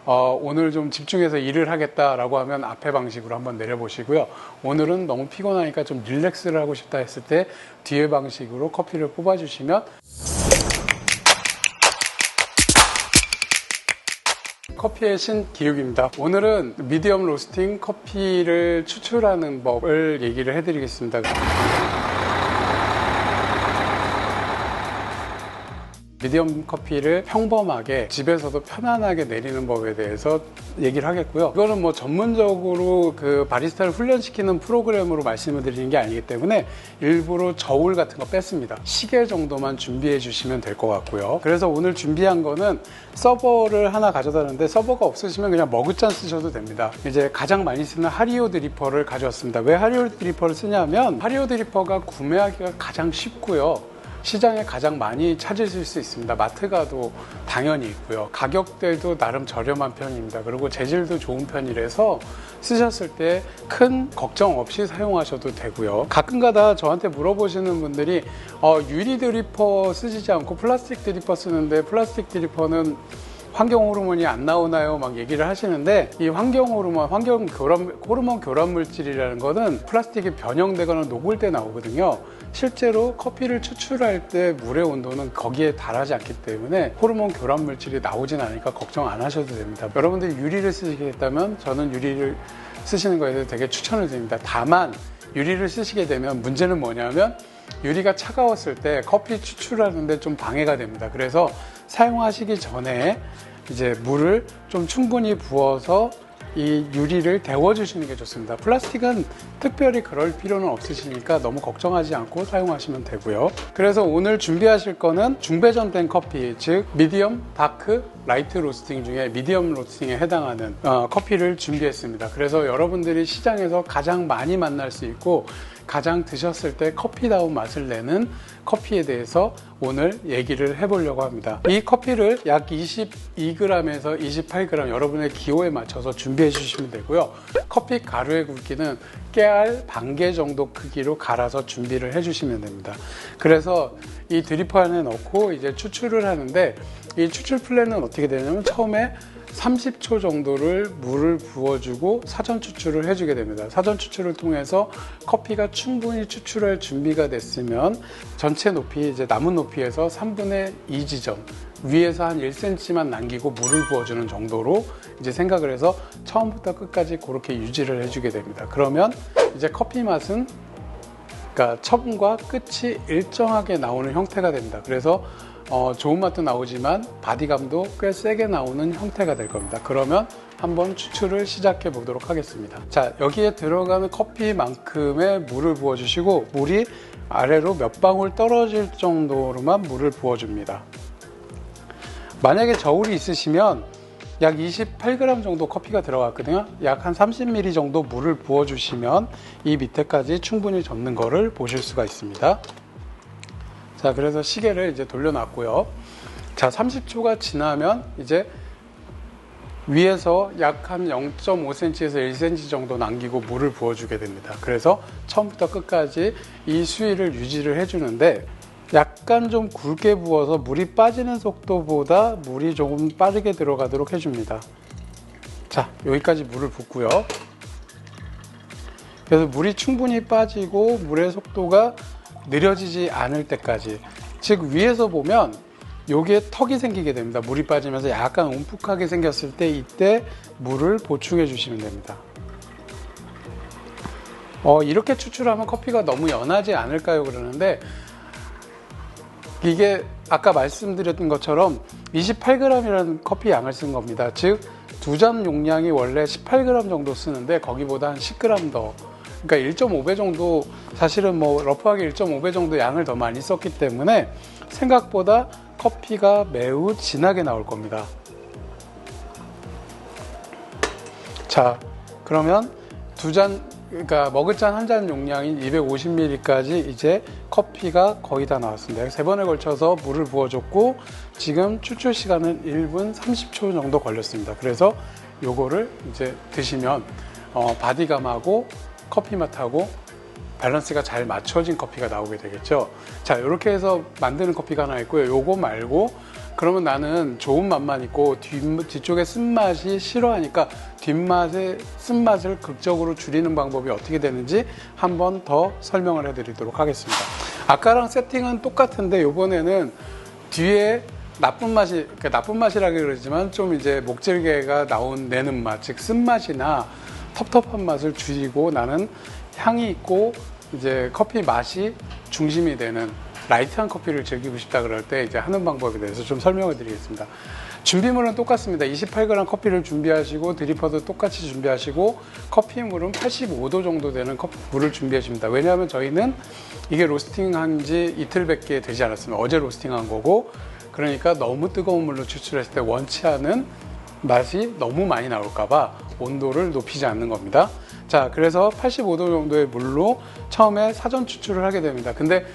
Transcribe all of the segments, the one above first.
오늘 좀 집중해서 일을 하겠다라고 하면 앞에 방식으로 한번 내려보시고요. 오늘은 너무 피곤하니까 좀 릴렉스를 하고 싶다 했을 때 뒤에 방식으로 커피를 뽑아주시면 커피의 신 기욱입니다. 오늘은 미디엄 로스팅 커피를 추출하는 법을 얘기를 해드리겠습니다. 미디엄 커피를 평범하게 집에서도 편안하게 내리는 법에 대해서 얘기를 하겠고요. 이거는 뭐 전문적으로 그 바리스타를 훈련시키는 프로그램으로 말씀을 드리는 게 아니기 때문에 일부러 저울 같은 거 뺐습니다. 시계 정도만 준비해 주시면 될 것 같고요. 그래서 오늘 준비한 거는 서버를 하나 가져다는데 서버가 없으시면 그냥 머그잔 쓰셔도 됩니다. 이제 가장 많이 쓰는 하리오 드리퍼를 가져왔습니다. 왜 하리오 드리퍼를 쓰냐면 하리오 드리퍼가 구매하기가 가장 쉽고요. 시장에 가장 많이 찾으실 수 있습니다. 마트 가도 당연히 있고요. 가격대도 나름 저렴한 편입니다. 그리고 재질도 좋은 편이라서 쓰셨을 때 큰 걱정 없이 사용하셔도 되고요. 가끔가다 저한테 물어보시는 분들이 유리 드리퍼 쓰시지 않고 플라스틱 드리퍼 쓰는데 플라스틱 드리퍼는 환경 호르몬이 안 나오나요? 막 얘기를 하시는데 이 환경 호르몬 교란 물질이라는 거는 플라스틱이 변형되거나 녹을 때 나오거든요. 실제로 커피를 추출할 때 물의 온도는 거기에 달하지 않기 때문에 호르몬 교란 물질이 나오진 않으니까 걱정 안 하셔도 됩니다. 여러분들이 유리를 쓰시겠다면 저는 유리를 쓰시는 거에 대해서 되게 추천을 드립니다. 다만 유리를 쓰시게 되면 문제는 뭐냐면 유리가 차가웠을 때 커피 추출하는데 좀 방해가 됩니다. 그래서 사용하시기 전에 이제 물을 좀 충분히 부어서 이 유리를 데워주시는 게 좋습니다. 플라스틱은 특별히 그럴 필요는 없으시니까 너무 걱정하지 않고 사용하시면 되고요. 그래서 오늘 준비하실 거는 중배전된 커피, 즉 미디엄, 다크, 라이트 로스팅 중에 미디엄 로스팅에 해당하는 커피를 준비했습니다. 그래서 여러분들이 시장에서 가장 많이 만날 수 있고 가장 드셨을 때 커피다운 맛을 내는 커피에 대해서 오늘 얘기를 해보려고 합니다. 이 커피를 약 22g에서 28g 여러분의 기호에 맞춰서 준비해 주시면 되고요. 커피 가루의 굵기는 깨알 반 개 정도 크기로 갈아서 준비를 해 주시면 됩니다. 그래서 이 드리퍼 안에 넣고 이제 추출을 하는데 이 추출 플랜은 어떻게 되냐면 처음에 30초 정도를 물을 부어주고 사전 추출을 해주게 됩니다. 사전 추출을 통해서 커피가 충분히 추출할 준비가 됐으면 전체 높이, 이제 남은 높이에서 3분의 2 지점, 위에서 한 1cm만 남기고 물을 부어주는 정도로 이제 생각을 해서 처음부터 끝까지 그렇게 유지를 해주게 됩니다. 그러면 이제 커피 맛은 그러니까 처음과 끝이 일정하게 나오는 형태가 됩니다. 그래서 좋은 맛도 나오지만 바디감도 꽤 세게 나오는 형태가 될 겁니다. 그러면 한번 추출을 시작해 보도록 하겠습니다. 자, 여기에 들어가는 커피만큼의 물을 부어주시고 물이 아래로 몇 방울 떨어질 정도로만 물을 부어줍니다. 만약에 저울이 있으시면 약 28g 정도 커피가 들어갔거든요. 약 한 30ml 정도 물을 부어주시면 이 밑에까지 충분히 젖는 거를 보실 수가 있습니다. 자, 그래서 시계를 이제 돌려놨고요. 자, 30초가 지나면 이제 위에서 약 한 0.5cm에서 1cm 정도 남기고 물을 부어주게 됩니다. 그래서 처음부터 끝까지 이 수위를 유지를 해주는데 약간 좀 굵게 부어서 물이 빠지는 속도보다 물이 조금 빠르게 들어가도록 해줍니다. 자, 여기까지 물을 붓고요. 그래서 물이 충분히 빠지고 물의 속도가 느려지지 않을 때까지, 즉 위에서 보면 여기에 턱이 생기게 됩니다. 물이 빠지면서 약간 움푹하게 생겼을 때 이때 물을 보충해 주시면 됩니다. 이렇게 추출하면 커피가 너무 연하지 않을까요? 그러는데 이게 아까 말씀드렸던 것처럼 28g이라는 커피 양을 쓴 겁니다. 즉 두 잔 용량이 원래 18g 정도 쓰는데 거기보다 한 10g 더, 그러니까 1.5배 정도, 사실은 뭐 러프하게 1.5배 정도 양을 더 많이 썼기 때문에 생각보다 커피가 매우 진하게 나올 겁니다. 자, 그러면 그러니까 머그잔 한 잔 용량인 250ml까지 이제 커피가 거의 다 나왔습니다. 3번에 걸쳐서 물을 부어줬고 지금 추출 시간은 1분 30초 정도 걸렸습니다. 그래서 요거를 이제 드시면 바디감하고 커피 맛하고 밸런스가 잘 맞춰진 커피가 나오게 되겠죠. 자, 이렇게 해서 만드는 커피가 하나 있고요. 요거 말고 그러면 나는 좋은 맛만 있고 뒤쪽에 쓴맛이 싫어하니까 뒷맛의 쓴맛을 극적으로 줄이는 방법이 어떻게 되는지 한번 더 설명을 해드리도록 하겠습니다. 아까랑 세팅은 똑같은데 이번에는 뒤에 나쁜 맛이, 그러니까 나쁜 맛이라고 그러지만 좀 이제 목질개가 내는 맛, 즉 쓴맛이나 텁텁한 맛을 줄이고 나는 향이 있고 이제 커피 맛이 중심이 되는 라이트한 커피를 즐기고 싶다 그럴 때 이제 하는 방법에 대해서 좀 설명을 드리겠습니다. 준비물은 똑같습니다. 28g 커피를 준비하시고 드리퍼도 똑같이 준비하시고 커피물은 85도 정도 되는 물을 준비하십니다. 왜냐하면 저희는 이게 로스팅한 지 이틀밖에 되지 않았습니다. 어제 로스팅한 거고, 그러니까 너무 뜨거운 물로 추출했을 때 원치 않은 맛이 너무 많이 나올까봐 온도를 높이지 않는 겁니다. 자, 그래서 85도 정도의 물로 처음에 사전 추출을 하게 됩니다. 근데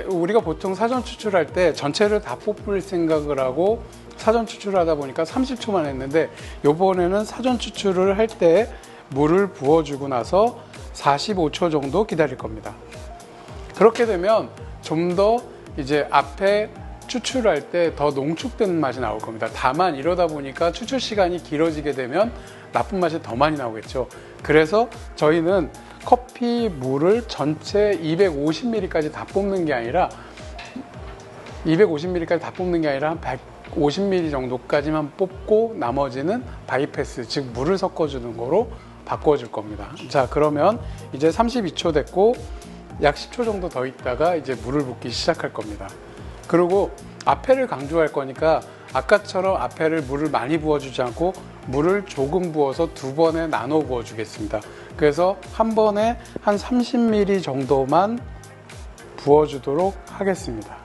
우리가 보통 사전 추출할 때 전체를 다 뽑을 생각을 하고 사전 추출을 하다 보니까 30초만 했는데, 요번에는 사전 추출을 할 때 물을 부어주고 나서 45초 정도 기다릴 겁니다. 그렇게 되면 좀 더 이제 앞에 추출할 때 더 농축된 맛이 나올 겁니다. 다만 이러다 보니까 추출 시간이 길어지게 되면 나쁜 맛이 더 많이 나오겠죠. 그래서 저희는 커피 물을 전체 250ml까지 다 뽑는 게 아니라 250ml까지 다 뽑는 게 아니라 한 150ml 정도까지만 뽑고 나머지는 바이패스, 즉 물을 섞어주는 거로 바꿔줄 겁니다. 자, 그러면 이제 32초 됐고 약 10초 정도 더 있다가 이제 물을 붓기 시작할 겁니다. 그리고 앞에를 강조할 거니까 아까처럼 앞에를 물을 많이 부어주지 않고 물을 조금 부어서 두 번에 나눠 부어주겠습니다. 그래서 한 번에 한 30ml 정도만 부어주도록 하겠습니다.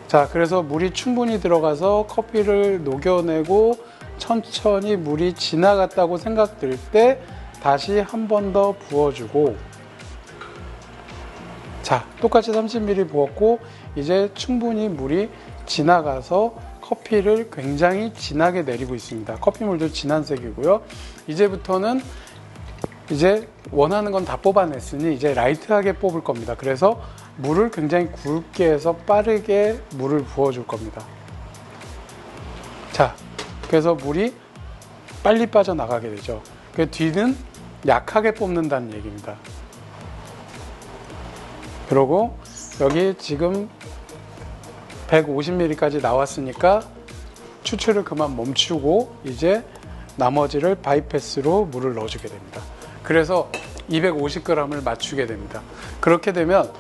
자, 그래서 물이 충분히 들어가서 커피를 녹여내고 천천히 물이 지나갔다고 생각될 때 다시 한 번 더 부어주고, 자, 똑같이 30ml 부었고 이제 충분히 물이 지나가서 커피를 굉장히 진하게 내리고 있습니다. 커피물도 진한 색이고요. 이제부터는 이제 원하는 건 다 뽑아냈으니 이제 라이트하게 뽑을 겁니다. 그래서 물을 굉장히 굵게 해서 빠르게 물을 부어줄 겁니다. 자, 그래서 물이 빨리 빠져나가게 되죠. 그 뒤는 약하게 뽑는다는 얘기입니다. 그리고 여기 지금 150ml까지 나왔으니까 추출을 그만 멈추고 이제 나머지를 바이패스로 물을 넣어주게 됩니다. 그래서 250g을 맞추게 됩니다. 그렇게 되면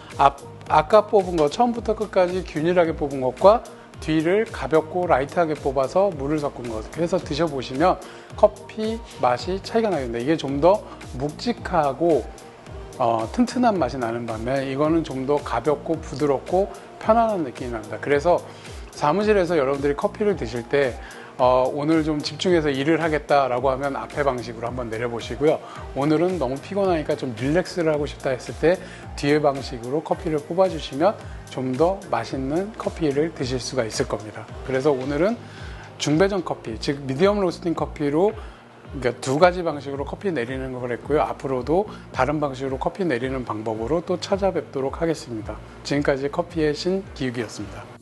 아까 뽑은 거 처음부터 끝까지 균일하게 뽑은 것과 뒤를 가볍고 라이트하게 뽑아서 물을 섞은 것 해서 드셔보시면 커피 맛이 차이가 나게 됩니다. 이게 좀 더 묵직하고 튼튼한 맛이 나는 반면 이거는 좀 더 가볍고 부드럽고 편안한 느낌이 납니다. 그래서 사무실에서 여러분들이 커피를 드실 때 오늘 좀 집중해서 일을 하겠다라고 하면 앞에 방식으로 한번 내려보시고요. 오늘은 너무 피곤하니까 좀 릴렉스를 하고 싶다 했을 때 뒤에 방식으로 커피를 뽑아주시면 좀 더 맛있는 커피를 드실 수가 있을 겁니다. 그래서 오늘은 중배전 커피, 즉 미디엄 로스팅 커피로, 그러니까 두 가지 방식으로 커피 내리는 걸 했고요. 앞으로도 다른 방식으로 커피 내리는 방법으로 또 찾아뵙도록 하겠습니다. 지금까지 커피의 신 기욱이었습니다.